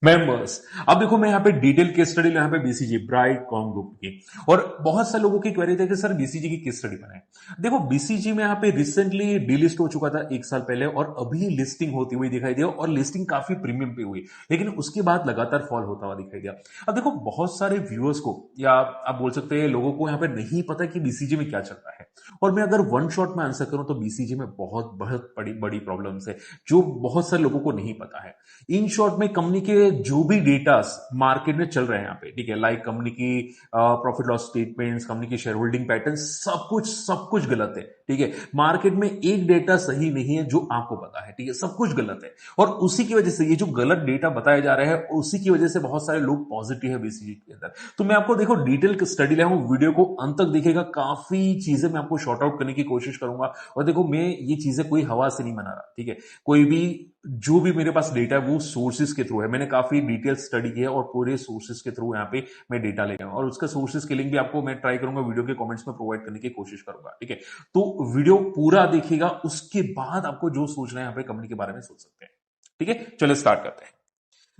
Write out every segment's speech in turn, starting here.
Members. अब देखो मैं यहाँ पे डिटेल केस स्टडी यहाँ पे बीसीजी ब्राइट कॉम ग्रुप की, और बहुत सारे लोगों की क्वेरी थे कि सर बीसीजी की केस स्टडी बनाए। देखो बीसीजी में यहाँ पे रिसेंटली डीलिस्ट हो चुका था 1 साल पहले, और अभी लिस्टिंग होती हुई दिखाई दिया, और लिस्टिंग काफी प्रीमियम पे हुई, लेकिन उसके बाद लगातार फॉल होता हुआ दिखाई दिया। अब देखो बहुत सारे व्यूअर्स को, या आप बोल सकते हैं लोगों को यहाँ पे नहीं पता कि बीसीजी में क्या चल रहा है, और मैं अगर वन शॉट में आंसर करूं तो बीसीजी में बहुत बहुत बड़ी बड़ी प्रॉब्लम्स है जो बहुत सारे लोगों को नहीं पता है। इन शॉर्ट में कंपनी के जो भी डेटा मार्केट में चल रहे हैं यहाँ पे, ठीक है, लाइक कंपनी की प्रॉफिट लॉस स्टेटमेंट्स, कंपनी की शेयर होल्डिंग पैटर्न, सब कुछ गलत है, ठीक है। मार्केट में एक डेटा सही नहीं है जो आपको पता है, ठीक है, सब कुछ गलत है, और उसी की वजह से ये जो गलत डेटा बताया जा रहा है, उसी की वजह से बहुत सारे लोग पॉजिटिव है बीसीजी के अंदर। तो मैं आपको देखो डिटेल स्टडी लाया हूं, वीडियो को अंत तक देखिएगा, काफी चीजें मैं आपको शॉर्ट आउट करने की कोशिश करूंगा। और देखो मैं ये चीजें कोई हवा से नहीं बना रहा, ठीक है, कोई भी जो भी मेरे पास डेटा है वो सोर्सेज के थ्रू है, मैंने काफी डिटेल स्टडी किया है, और पूरे सोर्सेज के थ्रू यहाँ पे मैं डेटा ले गया हूं, और उसका सोर्सेज की लिंक भी आपको मैं ट्राई करूंगा वीडियो के कमेंट्स में प्रोवाइड करने की कोशिश करूंगा, ठीक है। तो वीडियो पूरा देखिएगा, उसके बाद आपको जो सोचना है यहाँ पे कंपनी के बारे में सोच सकते हैं, ठीक है। चलिए स्टार्ट करते हैं।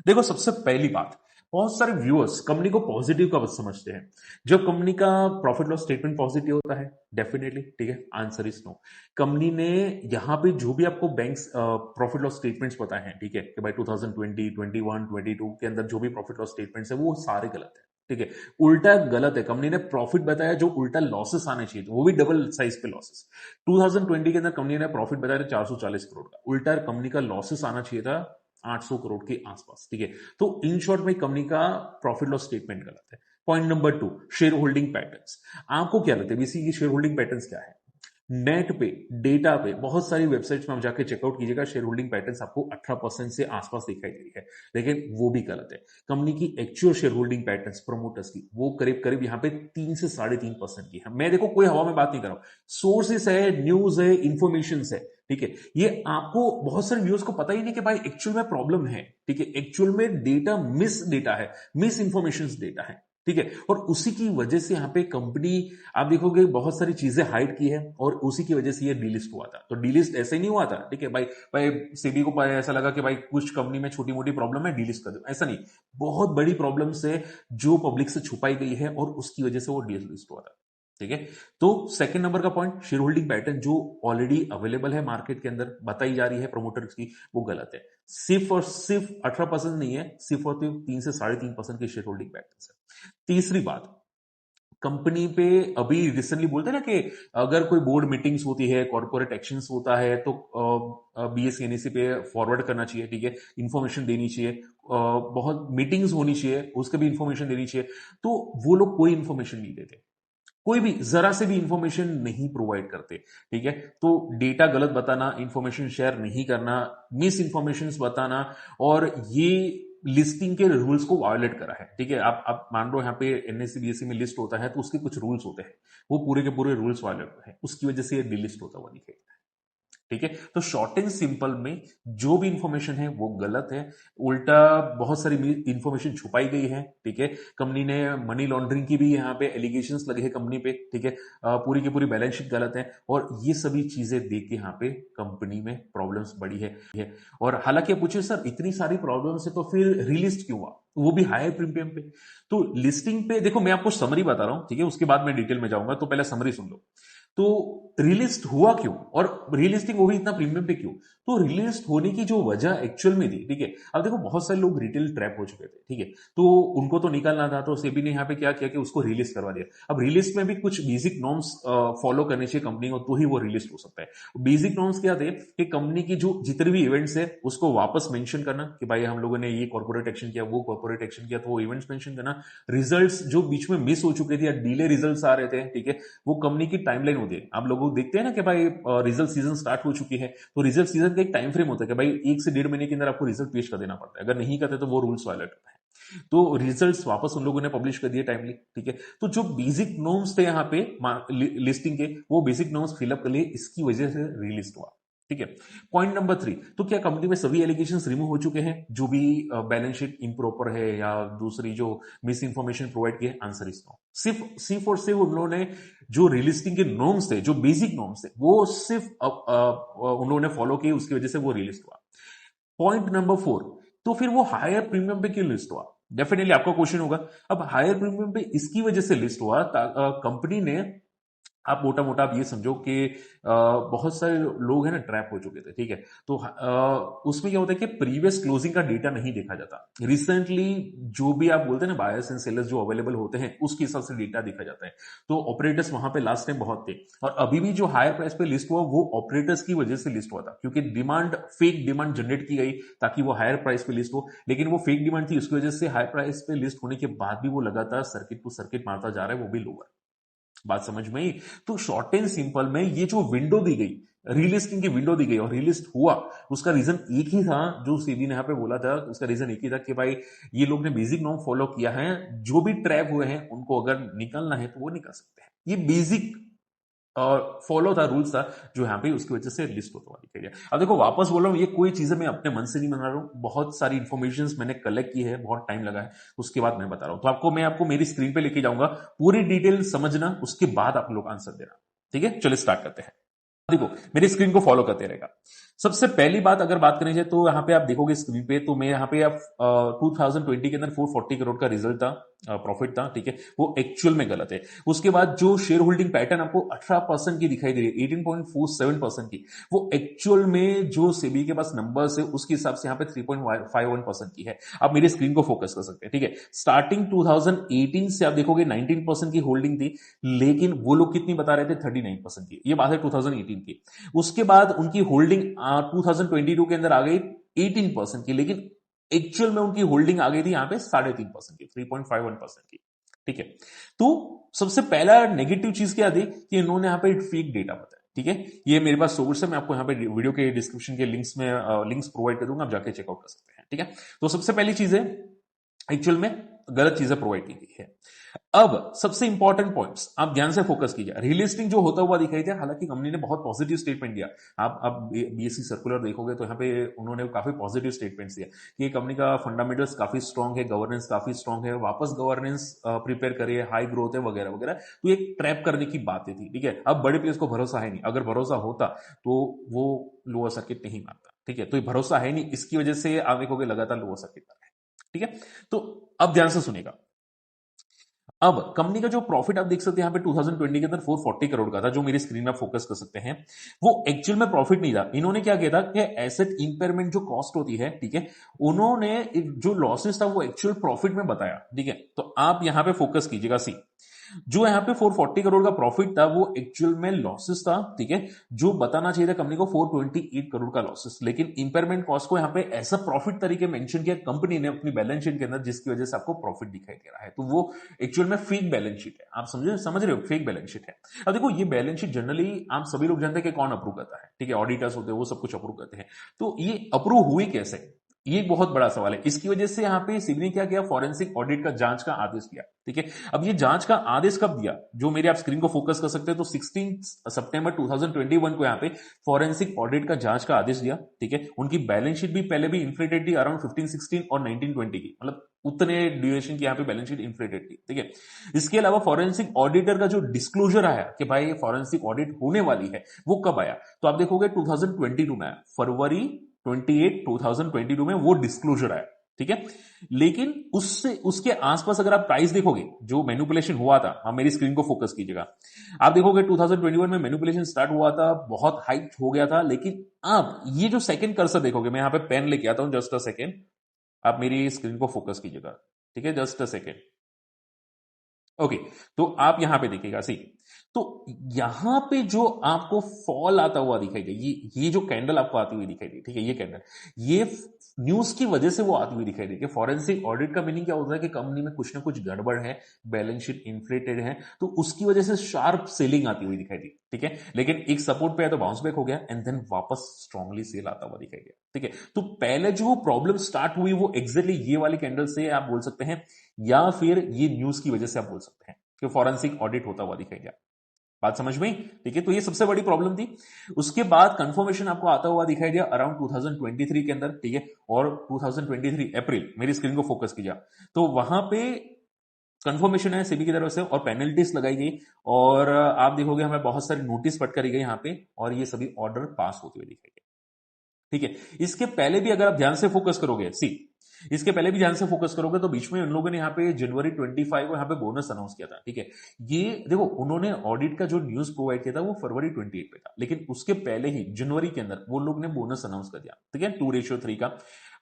देखो सबसे पहली बात, बहुत सारे व्यूअर्स कंपनी को पॉजिटिव कब समझते हैं? जब कंपनी का प्रॉफिट लॉस स्टेटमेंट पॉजिटिव होता है, डेफिनेटली, ठीक है, आंसर इज नो। कंपनी ने यहां पे जो भी आपको बैंक्स प्रॉफिट लॉस स्टेटमेंट्स पता है, ठीक है, कि भाई 2020, 21, 22 के अंदर जो भी प्रॉफिट लॉस स्टेटमेंट्स है वो सारे गलत है, ठीक है, उल्टा गलत है। कंपनी ने प्रॉफिट बताया जो उल्टा लॉसेस आने चाहिए थे, वो भी डबल साइज पे लॉसेस। 2020 के अंदर कंपनी ने प्रॉफिट बताया था 440 करोड़ का, उल्टा कंपनी का लॉसेस आना चाहिए था 800 करोड़ के आसपास, ठीक है। तो इन शॉर्ट में कंपनी का प्रॉफिट लॉस स्टेटमेंट गलत है। Point number 2, share holding patterns. आपको क्या लगता है बीसी की शेयर होल्डिंग पैटर्न्स क्या है? नेट पे, डेटा पे, बहुत सारी वेबसाइट्स में आप जाके चेकआउट कीजिएगा, शेयर होल्डिंग पैटर्न्स आपको 18% से आसपास दिखाई दे रही है, लेकिन वो भी गलत है। कंपनी की actual share holding patterns promoters की, वो करीब करीब यहाँ पे 3 से 3.5% की है। मैं देखो कोई हवा में बात नहीं कर रहा हूं, सोर्सेस है, न्यूज है, इंफॉर्मेशन है, ठीक है। ये आपको बहुत सारे व्यूअर्स को पता ही नहीं कि भाई एक्चुअल में प्रॉब्लम है, ठीक है, एक्चुअल में डेटा मिस डेटा है, मिस इंफॉर्मेशन डेटा है, ठीक है। और उसी की वजह से यहाँ पे कंपनी, आप देखोगे बहुत सारी चीजें हाइड की है, और उसी की वजह से ये डीलिस्ट हुआ था। तो डीलिस्ट ऐसे ही नहीं हुआ था, ठीक है भाई, भाई सेबी को ऐसा लगा कि भाई कुछ कंपनी में छोटी मोटी प्रॉब्लम है, डीलिस्ट कर दो, ऐसा नहीं। बहुत बड़ी प्रॉब्लम से जो पब्लिक से छुपाई गई है, और उसकी वजह से वो डीलिस्ट हुआ था, ठीक है। तो सेकंड नंबर का पॉइंट, शेयर होल्डिंग पैटर्न जो ऑलरेडी अवेलेबल है मार्केट के अंदर, बताई जा रही है प्रमोटर्स की, वो गलत है। सिर्फ और सिर्फ 18% नहीं है, सिर्फ और सिर्फ 3 से 3.5% की शेयर होल्डिंग पैटर्न है। तीसरी बात, कंपनी पे अभी रिसेंटली बोलते हैं ना कि अगर कोई बोर्ड मीटिंग्स होती है, कॉर्पोरेट एक्शंस होता है, तो बीएससी पे फॉरवर्ड करना चाहिए, ठीक है, इंफॉर्मेशन देनी चाहिए, बहुत मीटिंग्स होनी चाहिए, उसके भी इंफॉर्मेशन देनी चाहिए। तो वो लोग कोई इंफॉर्मेशन नहीं देते, कोई भी जरा से भी इंफॉर्मेशन नहीं प्रोवाइड करते, ठीक है। तो डेटा गलत बताना, इंफॉर्मेशन शेयर नहीं करना, मिस इंफॉर्मेशन बताना, और ये लिस्टिंग के रूल्स को वायोलेट करा है, ठीक है। आप मान लो यहाँ पे एनएससी बीएससी में लिस्ट होता है, तो उसके कुछ रूल्स होते हैं, वो पूरे के पूरे रूल्स वायोलेट है, उसकी वजह से ये डिलिस्ट होता हुआ दिखेगा, ठीक है। तो शॉर्ट एंड सिंपल में जो भी इंफॉर्मेशन है वो गलत है, उल्टा बहुत सारी इंफॉर्मेशन छुपाई गई है, ठीक है। कंपनी ने मनी लॉन्ड्रिंग की भी यहाँ पे एलिगेशंस लगे हैं कंपनी पे, ठीक है। पूरी की पूरी बैलेंस शीट गलत है, और ये सभी चीजें देख के यहाँ पे कंपनी में प्रॉब्लम्स बढ़ी है। और हालांकि आप पूछे सर इतनी सारी प्रॉब्लम्स है तो फिर रिलिस्ट क्यों हुआ, वो भी हाई प्रीमियम पे? तो लिस्टिंग पे देखो, मैं आपको समरी बता रहा हूं, ठीक है, उसके बाद मैं डिटेल में जाऊंगा, तो पहले समरी सुन लो। तो रिलिस्ट हुआ क्यों, और रिलिस्टिंग वो भी इतना प्रीमियम पे क्यों? तो रिलिस्ट होने की जो वजह एक्चुअल में थी, ठीक है। अब देखो बहुत सारे लोग रिटेल ट्रैप हो चुके थे, ठीक है, तो उनको तो निकलना था, तो सेबी ने यहाँ पे क्या किया कि उसको रिलिस्ट करवा दिया। अब रिलिस्ट में भी कुछ बेसिक नॉर्म्स फॉलो करने चाहिए कंपनी को, तो ही वो रिलिस्ट हो सकता है। बेसिक नॉर्म्स क्या थे कि कंपनी की जो जितने भी इवेंट्स है उसको वापस मेंशन करना, कि भाई हम लोगों ने ये कॉर्पोरेट एक्शन किया, वो कॉर्पोरेट एक्शन किया, तो वो इवेंट्स मेंशन करना। रिजल्ट्स जो बीच में मिस हो चुके थे या डिले रिजल्ट्स आ रहे थे, ठीक है, वो कंपनी की टाइमलाइन होती है। आप लोग देखते हैं ना कि भाई रिजल्ट सीजन स्टार्ट हो चुकी है, तो रिजल्ट सीजन का एक टाइम फ्रेम होता है कि भाई 1 से 1.5 महीने के अंदर आपको रिजल्ट पेश कर देना पड़ता है, अगर नहीं करते तो वो रूल्स वायलेट होता है। तो रिजल्ट्स वापस उन लोगों ने पब्लिश कर दिए टाइमली, ठीक है। तो जो बेसिक नॉर्म्स थे यहाँ पे लिस्टिंग के, वो बेसिक नॉर्म्स फिलअप कर लिए, इसकी वजह से रिलिस्ट हुआ, ठीक है। पॉइंट नंबर 3, तो क्या कंपनी में सभी एलिगेशंस रिमूव हो चुके हैं जो भी बैलेंस शीट इम्प्रॉपर है या दूसरी जो मिस इंफॉर्मेशन प्रोवाइड की है? Answer is no. सिर्फ और सिर्फ उन्होंने जो रिलिस्टिंग के नॉर्म्स थे, जो बेसिक नॉर्म्स थे, वो सिर्फ उन्होंने फॉलो किए, उसकी वजह से वो रिलिस्ट हुआ। पॉइंट नंबर 4, तो फिर वो हायर प्रीमियम पे क्यों लिस्ट हुआ? डेफिनेटली आपका क्वेश्चन होगा। अब हायर प्रीमियम पे इसकी वजह से लिस्ट हुआ, कंपनी ने, आप मोटा मोटा आप ये समझो कि बहुत सारे लोग हैं ना ट्रैप हो चुके थे, ठीक है। तो उसमें क्या होता है कि प्रीवियस क्लोजिंग का डेटा नहीं देखा जाता। रिसेंटली जो भी आप बोलते हैं ना बायर्स एंड सेलर्स जो अवेलेबल होते हैं उसके हिसाब से डेटा देखा जाता है। तो ऑपरेटर्स वहां पे लास्ट टाइम बहुत थे, और अभी भी जो हायर प्राइस पे लिस्ट हुआ वो ऑपरेटर्स की वजह से लिस्ट हुआ था, क्योंकि डिमांड, फेक डिमांड जनरेट की गई ताकि वो हायर प्राइस पे लिस्ट हो। लेकिन वो फेक डिमांड थी, उसकी वजह से हायर प्राइस पे लिस्ट होने के बाद भी वो लगातार सर्किट टू सर्किट मारता जा रहा है, वो भी लोअर। बात समझ में आई? तो शॉर्ट एंड सिंपल में ये जो विंडो दी गई, रीलिस्टिंग की विंडो दी गई और रीलिस्ट हुआ, उसका रीजन एक ही था जो सेबी ने यहां पे बोला था। उसका रीजन एक ही था कि भाई ये लोग ने बेसिक नॉर्म फॉलो किया है, जो भी ट्रैप हुए हैं उनको अगर निकलना है तो वो निकल सकते हैं। ये बेसिक और फॉलो था, रूल्स था, जो यहाँ पे उसकी वजह से लिस्ट होता हुआ दिखाई दिया। अब देखो वापस बोल रहा हूँ, ये कोई चीजें मैं अपने मन से नहीं बना रहा हूँ, बहुत सारी इंफॉर्मेशन मैंने कलेक्ट की है, बहुत टाइम लगा है, उसके बाद मैं बता रहा हूँ। तो मैं आपको मेरी स्क्रीन पे लेके जाऊंगा, पूरी डिटेल समझना, उसके बाद आप लोग आंसर देना। ठीक है, चलिए स्टार्ट करते हैं। देखो मेरी स्क्रीन को फॉलो करते रहेगा। सबसे पहली बात अगर बात करें जाए तो यहाँ पे आप देखोगे स्क्रीन पे, तो मैं यहाँ पे आप 2020 के अंदर 440 करोड़ का रिजल्ट था, प्रॉफिट था, ठीक है। वो एक्चुअल में गलत है। उसके बाद जो शेयर होल्डिंग पैटर्न आपको 18% की दिखाई दे रही है, 18.47% की, वो एक्चुअल में जो सेबी के पास नंबर्स है उसके हिसाब से यहाँ पे 3.51% की है। आप मेरी स्क्रीन को फोकस कर सकते हैं, ठीक है। स्टार्टिंग 2018 से आप देखोगे 19% की होल्डिंग थी, लेकिन वो लोग कितनी बता रहे थे? 39% की। ये बात है 2018 की। उसके बाद उनकी होल्डिंग 2022 के अंदर आ गई 18% की, लेकिन एक्चुअल में उनकी होल्डिंग आ गई थी यहां पे 3.5% की, 3.51% की, ठीक है। तो सबसे पहला नेगेटिव चीज क्या थी कि इन्होंने यहां पे फेक डेटा बताया, ठीक है। ये मेरे पास सोर्स है, मैं आपको यहां पे वीडियो के डिस्क्रिप्शन के लिंक्स में लिंक्स प्रोवाइड कर दूंगा, आप जाके चेकआउट कर सकते हैं, ठीक है। तो सबसे पहली चीज है, एक्चुअल में गलत चीजें प्रोवाइड की गई है। अब सबसे इंपॉर्टेंट पॉइंट्स आप ध्यान से फोकस कीजिए। रीलिस्टिंग जो होता हुआ दिखाई दिया, हालांकि कंपनी ने बहुत पॉजिटिव स्टेटमेंट दिया। आप बीएससी सर्कुलर देखोगे तो यहाँ पे उन्होंने काफी पॉजिटिव स्टेटमेंट्स दिया कि ये कंपनी का फंडामेंटल्स काफी स्ट्रांग है, गवर्नेंस काफी स्ट्रांग है, वापस गवर्नेंस प्रिपेयर करिए, हाई ग्रोथ है वगैरह वगैरह। तो एक ट्रैप करने की बातें थी, ठीक है। अब बड़े प्लेयर्स को भरोसा है नहीं, अगर भरोसा होता तो वो लोअर सर्किट नहीं मारता, ठीक है। तो ये भरोसा है नहीं, इसकी वजह से आप देखोगे लगातार लोअर सर्किट मार रहा है, ठीक है। तो अब ध्यान से सुनेगा। अब कंपनी का जो प्रॉफिट आप देख सकते हैं यहाँ पे 2020 के अंदर 440 करोड़ का था, जो मेरी स्क्रीन में आप फोकस कर सकते हैं। वो एक्चुअल में प्रॉफिट नहीं था। इन्होंने क्या किया था कि एसेट इंपेयरमेंट जो कॉस्ट होती है, ठीक है, उन्होंने जो लॉसेस था वो एक्चुअल प्रॉफिट में बताया, ठीक है। तो आप यहां पे फोकस कीजिएगा। सी जो यहाँ पे 440 करोड़ का प्रॉफिट था वो एक्चुअल में लॉसेस था, ठीक है। जो बताना चाहिए था कंपनी को 428 करोड़ का लॉसेस, लेकिन इंपेयरमेंट कॉस्ट को यहाँ पे ऐसा प्रॉफिट तरीके मेंशन किया कंपनी ने अपनी बैलेंस शीट के अंदर, जिसकी वजह से आपको प्रॉफिट दिखाई दे रहा है। तो वो एक्चुअल में फेक बैलेंस शीट है, आप समझ रहे हो, फेक बैलेंस शीट है। अब देखो ये बैलेंस शीट जनरली आप सभी लोग जानते हैं कि कौन अप्रूव करता है, ठीक है, ऑडिटर्स होते हैं, वो सब कुछ अप्रूव करते हैं। तो ये अप्रूव हुई कैसे, ये एक बहुत बड़ा सवाल है। इसकी वजह से यहां पे सिबी ने क्या किया, फॉरेंसिक ऑडिट का जांच का आदेश दिया, ठीक है। अब ये जांच का आदेश कब दिया, जो मेरे आप स्क्रीन को फोकस कर सकते हैं, तो 16 सितंबर 2021 को यहां पे फॉरेंसिक ऑडिट का जांच का आदेश दिया, ठीक है। उनकी बैलेंस शीट भी पहले भी इन्फ्लेटेड थी, अराउंड 15-16 और 19-20 की, मतलब उतने ड्यूरेशन की यहां पे बैलेंस शीट इन्फ्लेटेड थी, ठीक है। इसके अलावा फॉरेंसिक ऑडिटर का जो डिस्क्लोजर आया कि भाई फॉरेंसिक ऑडिट होने वाली है, वो कब आया? तो आप देखोगे 2022 में आया, फरवरी 28 2022 में वो डिस्क्लोजर आया, ठीक है। लेकिन उससे उसके आसपास अगर आप प्राइस देखोगे, जो मैनिपुलेशन हुआ था, आप मेरी स्क्रीन को फोकस कीजिएगा, आप देखोगे 2021 में मैनिपुलेशन स्टार्ट हुआ था, बहुत हाइक हो गया था। लेकिन आप ये जो सेकंड कर्सर देखोगे, मैं यहां पे पेन लेके आता हूं, जस्ट अ सेकंड, आप मेरी स्क्रीन को फोकस कीजिएगा, ठीक है, जस्ट अ सेकंड। ओके, तो आप यहां पे देखिएगा, सी, तो यहां पे जो आपको फॉल आता हुआ दिखाई दे, ये जो कैंडल आपको आती हुई दिखाई दे, ठीक है, ये कैंडल, ये न्यूज की वजह से वो आती हुई दिखाई दे कि फॉरेंसिक ऑडिट का मीनिंग क्या होता है कि कंपनी में कुछ ना कुछ गड़बड़ है, बैलेंस शीट इन्फ्लेटेड है, तो उसकी वजह से शार्प सेलिंग आती हुई दिखाई दी, ठीक है। लेकिन एक सपोर्ट पे है तो बाउंस बैक हो गया, एंड देन वापस स्ट्रांगली सेल आता हुआ दिखाई दिया, ठीक है। तो पहले जो प्रॉब्लम स्टार्ट हुई वो एग्जैक्टली ये वाली कैंडल से आप बोल सकते हैं, या फिर ये न्यूज की वजह से आप बोल सकते हैं कि फॉरेंसिक ऑडिट होता हुआ दिखाई दिया। बात समझ में? ठीक है, तो ये सबसे बड़ी प्रॉब्लम थी। उसके बाद कंफर्मेशन आपको आता हुआ दिखाई दिया अराउंड 2023 के अंदर, ठीक है, और 2023 अप्रैल, मेरी स्क्रीन को फोकस कीजिए, तो वहां पे कंफर्मेशन है सेबी की तरफ से और पेनल्टीज लगाई गई, और आप देखोगे हमें बहुत सारी नोटिस पट करी गई यहां पे, और ये सभी ऑर्डर पास होते हुए दिखाई गए, ठीक है। इसके पहले भी अगर आप ध्यान से फोकस करोगे, सी, इसके पहले भी ध्यान से फोकस करोगे तो बीच में उन लोगों ने यहाँ पे जनवरी 25 को यहाँ पे बोनस अनाउंस किया था, ठीक है। ये देखो उन्होंने ऑडिट का जो न्यूज प्रोवाइड किया था वो फरवरी 28 पे था, लेकिन उसके पहले ही जनवरी के अंदर वो लोग ने बोनस अनाउंस कर दिया, ठीक है, 2:3 का।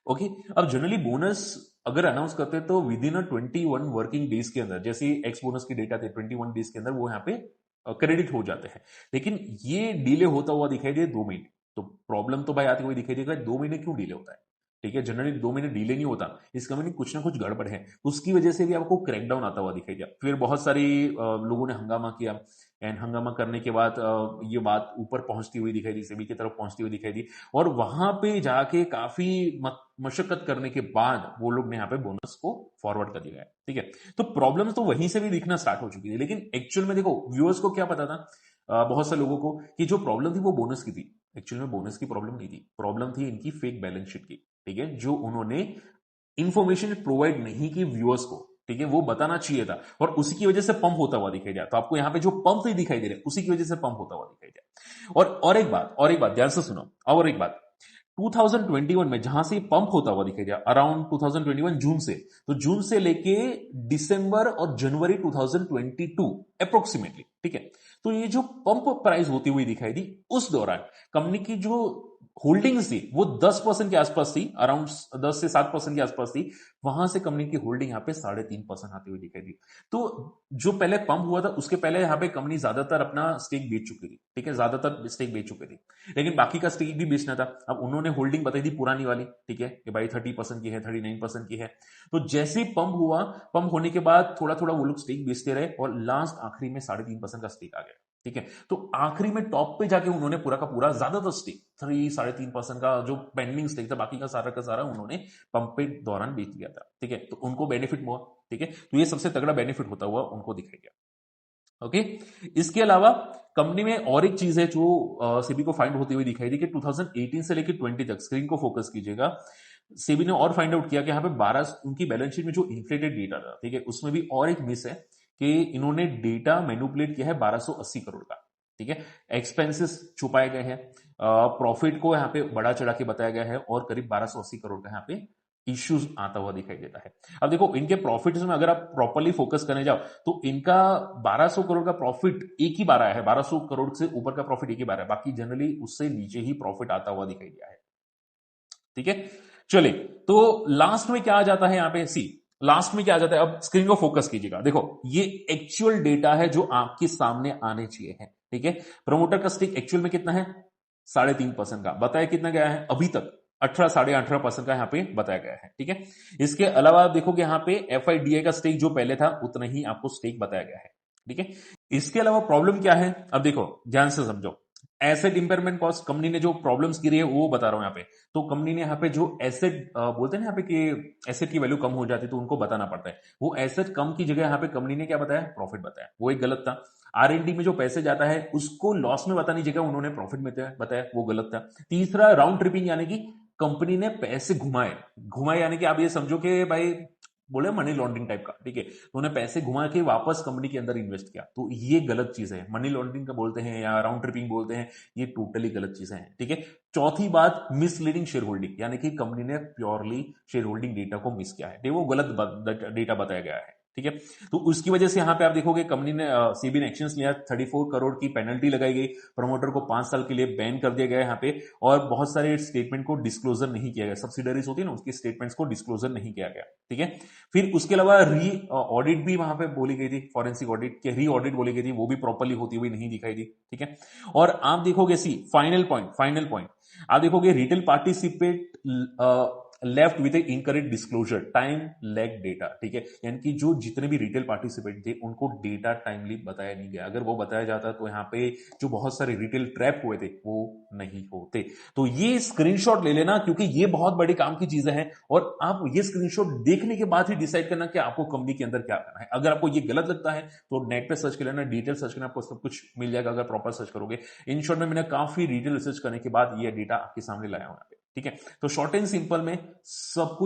ओके, अब जनरली बोनस अगर अनाउंस करते हैं तो विद इन 21 वर्किंग डेज के अंदर, जैसे एक्स बोनस की डेटा थे 21 डेज के अंदर वो यहाँ पे क्रेडिट हो जाते हैं, लेकिन ये डिले होता हुआ दिखाई दे 2 महीने। तो प्रॉब्लम तो भाई आती हुई दिखाई देगा, 2 महीने क्यों डिले होता है, ठीक है। जनरली 2 महीने डिले नहीं होता, इस कंपनी कुछ ना कुछ गड़बड़ है, उसकी वजह से भी आपको क्रैकडाउन आता हुआ दिखाई दिया। फिर बहुत सारी लोगों ने हंगामा किया, एंड हंगामा करने के बाद ये बात ऊपर पहुंचती हुई दिखाई दी, सेबी की तरफ पहुंचती हुई दिखाई दी, और वहां पे जाके काफी मशक्कत करने के बाद वो लोग ने यहाँ पे बोनस को फॉरवर्ड कर दिया है, ठीक है। तो प्रॉब्लम तो वहीं से भी दिखना स्टार्ट हो चुकी है, लेकिन एक्चुअल में देखो व्यूअर्स को क्या पता था, बहुत से लोगों को, कि जो प्रॉब्लम थी वो बोनस की थी। एक्चुअल में बोनस की प्रॉब्लम नहीं थी, प्रॉब्लम थी इनकी फेक बैलेंस शीट की, ठीक है, जो उन्होंने इंफॉर्मेशन प्रोवाइड नहीं की व्यूअर्स को, ठीक है, वो बताना चाहिए था, और उसी की वजह से पंप होता हुआ दिखाई दिया। तो आपको यहां पे जो पंप नहीं दिखाई दे रहे, उसी की वजह से पंप होता हुआ दिखाई दिया। और एक बात ध्यान से सुनो, और एक बात, 2021 में जहां से पंप होता हुआ दिखाई दिया अराउंड 2021 जून से, तो जून से लेके दिसंबर और जनवरी 2022 अप्रोक्सीमेटली, ठीक है। तो ये जो पंप प्राइस होती हुई दिखाई दी, उस दौरान कंपनी की जो होल्डिंग्स थी वो 10% के आसपास थी, अराउंड 10 से 7% के आसपास थी। वहां से कंपनी की होल्डिंग यहाँ पे 3.5% आती हुई दिखाई दी। तो जो पहले पंप हुआ था उसके पहले यहाँ पे कंपनी ज्यादातर अपना स्टेक बेच चुकी थी, ठीक है, ज्यादातर स्टेक बेच चुकी थी, लेकिन बाकी का स्टेक भी बेचना था। अब उन्होंने होल्डिंग बताई थी पुरानी वाली, ठीक है, कि भाई 30% की है, 39% की है। तो जैसे ही पंप हुआ, पंप होने के बाद थोड़ा थोड़ा वो लोग स्टेक बेचते रहे, और लास्ट आखिरी में 3.5% का स्टेक आ गया, ठीक है। तो आखिरी में टॉप पे जाके उन्होंने पूरा का पूरा ज्यादातर स्टेक 3-3.5% का जो पेंडिंग स्टेक था, बाकी का सारा उन्होंने पंप पे दौरान बेच दिया था, ठीक है। तो उनको बेनिफिट हुआ, ठीक है, तो ये सबसे तगड़ा बेनिफिट होता हुआ उनको दिखाई दिया। ओके, इसके अलावा कंपनी में और एक चीज है जो सेबी को फाइंड होती हुई दिखाई दी, कि 2018 से लेकर 20 तक, स्क्रीन को फोकस कीजिएगा, सेबी ने और फाइंड आउट किया कि यहाँ पे 12 उनकी बैलेंस शीट में जो इन्फ्लेटेड डेटा था, ठीक है, उसमें भी और एक मिस है, कि इन्होंने डेटा मैनिपुलेट किया है 1280 करोड़ का, ठीक है। एक्सपेंसेस छुपाए गए हैं, प्रॉफिट को यहाँ पे बढ़ा चढ़ा के बताया गया है, और करीब 1280 करोड़ का यहाँ पे इश्यूज आता हुआ दिखाई देता है। अब देखो इनके प्रॉफिट्स में अगर आप प्रॉपर्ली फोकस करने जाओ, तो इनका 1200 करोड़ का प्रॉफिट एक ही बार आया है, 1200 करोड़ से ऊपर का प्रॉफिट एक ही बार है, बाकी जनरली उससे नीचे ही प्रॉफिट आता हुआ दिखाई दिया है, ठीक है। चलिए, तो लास्ट में क्या आ जाता है यहाँ पे, सी लास्ट में क्या आ जाता है, अब स्क्रीन को फोकस कीजिएगा, देखो ये एक्चुअल डेटा है जो आपके सामने आने चाहिए है, ठीक है। प्रमोटर का स्टेक एक्चुअल में कितना है, 3.5% का बताया, कितना गया है अभी तक, 18-18.5% का यहाँ पे बताया गया है, ठीक है। इसके अलावा आप देखोगे यहाँ पे एफआईडीआई का स्टेक जो पहले था उतना ही आपको स्टेक बताया गया है, ठीक है। इसके अलावा प्रॉब्लम क्या है, अब देखो ध्यान से समझो, एसेट इंपेयरमेंट कॉस्ट, कंपनी ने जो प्रॉब्लम्स गिरी है वो बता रहा हूं यहाँ पे। तो कंपनी ने यहाँ पे जो एसेट बोलते हैं ना यहाँ पे, कि एसेट की वैल्यू कम हो जाती है तो उनको बताना पड़ता है, वो एसेट कम की जगह यहाँ पे कंपनी ने क्या बताया, प्रॉफिट बताया, वो एक गलत था। आरएनडी में जो पैसे जाता है उसको लॉस में बताने की जगह उन्होंने प्रॉफिट में बताया, वो गलत था। तीसरा, राउंड ट्रिपिंग, यानी कि कंपनी ने पैसे घुमाए घुमाए, यानी कि आप ये समझो कि भाई बोले मनी लॉन्ड्रिंग टाइप का, ठीक है, तो उन्हें पैसे घुमा के वापस कंपनी के अंदर इन्वेस्ट किया, तो ये गलत चीज है, मनी लॉन्ड्रिंग का बोलते हैं या राउंड ट्रिपिंग बोलते हैं, ये टोटली गलत चीजें हैं, ठीक है। चौथी बात, मिसलीडिंग शेयर होल्डिंग, यानी कि कंपनी ने प्योरली शेयर होल्डिंग डेटा को मिस किया है, वो गलत डेटा बताया गया है, ठीक है। तो उसकी वजह से यहां पे आप देखोगे कंपनी ने, सेबी ने एक्शन लिया, 34 करोड़ की पेनल्टी लगाई गई, प्रमोटर को 5 साल के लिए बैन कर दिया गया यहाँ पे, और बहुत सारे स्टेटमेंट को डिस्क्लोजर नहीं किया गया, सब्सिडरीज होती है ना उसकी स्टेटमेंट्स को डिस्क्लोजर नहीं किया गया, ठीक है। फिर उसके अलावा री ऑडिट भी वहां पे बोली गई थी, फॉरेंसिक ऑडिट के री ऑडिट बोली गई थी, वो भी प्रॉपर्ली होती हुई नहीं दिखाई दी, ठीक है। और आप देखोगे, सी फाइनल पॉइंट आप देखोगे, retail participate left with incorrect disclosure time lag data, ठीक है, यानी कि जो जितने भी रिटेल पार्टिसिपेंट थे उनको डेटा टाइमली बताया नहीं गया, अगर वो बताया जाता तो यहाँ पे जो बहुत सारे रिटेल ट्रैप हुए थे वो नहीं होते। तो ये स्क्रीनशॉट ले लेना, क्योंकि ये बहुत बड़ी काम की चीजें हैं, और आप ये स्क्रीनशॉट देखने के बाद ही डिसाइड करना कि आपको कंपनी के अंदर क्या करना है। अगर आपको ये गलत लगता है तो नेट पे सर्च कर लेना, डिटेल सर्च करना, आपको सब कुछ मिल जाएगा अगर प्रॉपर सर्च करोगे। इन शॉर्ट में मैंने काफी डिटेल रिसर्च करने के बाद ये डेटा आपके सामने लाया हूं, ठीक है। तो शॉर्ट एंड सिंपल में सब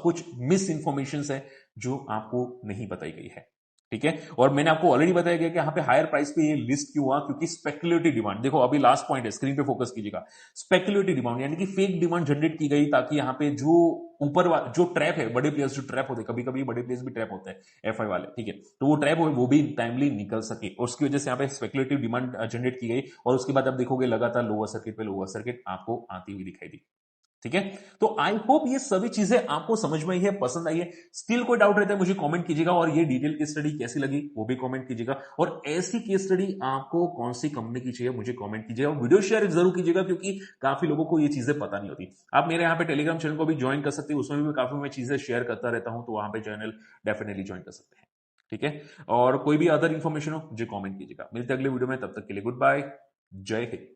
कुछ मिस इंफॉर्मेशन है जो आपको नहीं बताई गई है, ठीक है। और मैंने आपको ऑलरेडी बताया गया कि यहाँ पे हायर प्राइस पे ये लिस्ट क्यों हुआ, क्योंकि स्पेकुलेटिव डिमांड, देखो अभी लास्ट पॉइंट है, स्क्रीन पे फोकस कीजिएगा। स्पेकुलेटिव डिमांड यानी कि फेक डिमांड जनरेट की गई, ताकि यहाँ पे जो जो ट्रैप है, बड़े प्लेयर्स जो ट्रैप होते हैं, कभी कभी बड़े प्लेयर्स भी ट्रैप होते हैं एफआई वाले, ठीक है, तो वो ट्रैप हो वो भी टाइमली निकल सके, और उसकी वजह से यहाँ पे स्पेकुलेटिव डिमांड जनरेट की गई। और उसके बाद आप देखोगे लगातार लोअर सर्किट पे लोअर सर्किट आपको आती हुई दिखाई दी, ठीक है। तो आई होप ये सभी चीजें आपको समझ में आई है, पसंद आई है। स्टिल कोई डाउट रहता है मुझे कमेंट कीजिएगा, और ये डिटेल केस स्टडी कैसी लगी वो भी कमेंट कीजिएगा, और ऐसी केस स्टडी आपको कौन सी कंपनी की चाहिए मुझे कमेंट कीजिएगा, और वीडियो शेयर जरूर कीजिएगा, क्योंकि काफी लोगों को ये चीजें पता नहीं होती। आप मेरे यहाँ पे टेलीग्राम चैनल को भी ज्वाइन कर सकते हैं, उसमें भी काफी मैं चीजें शेयर करता रहता हूं, तो वहां पे चैनल डेफिनेटली ज्वाइन कर सकते हैं, ठीक है। और कोई भी अदर इन्फॉर्मेशन हो मुझे कमेंट कीजिएगा। मिलते हैं अगले वीडियो में, तब तक के लिए गुड बाय, जय हिंद।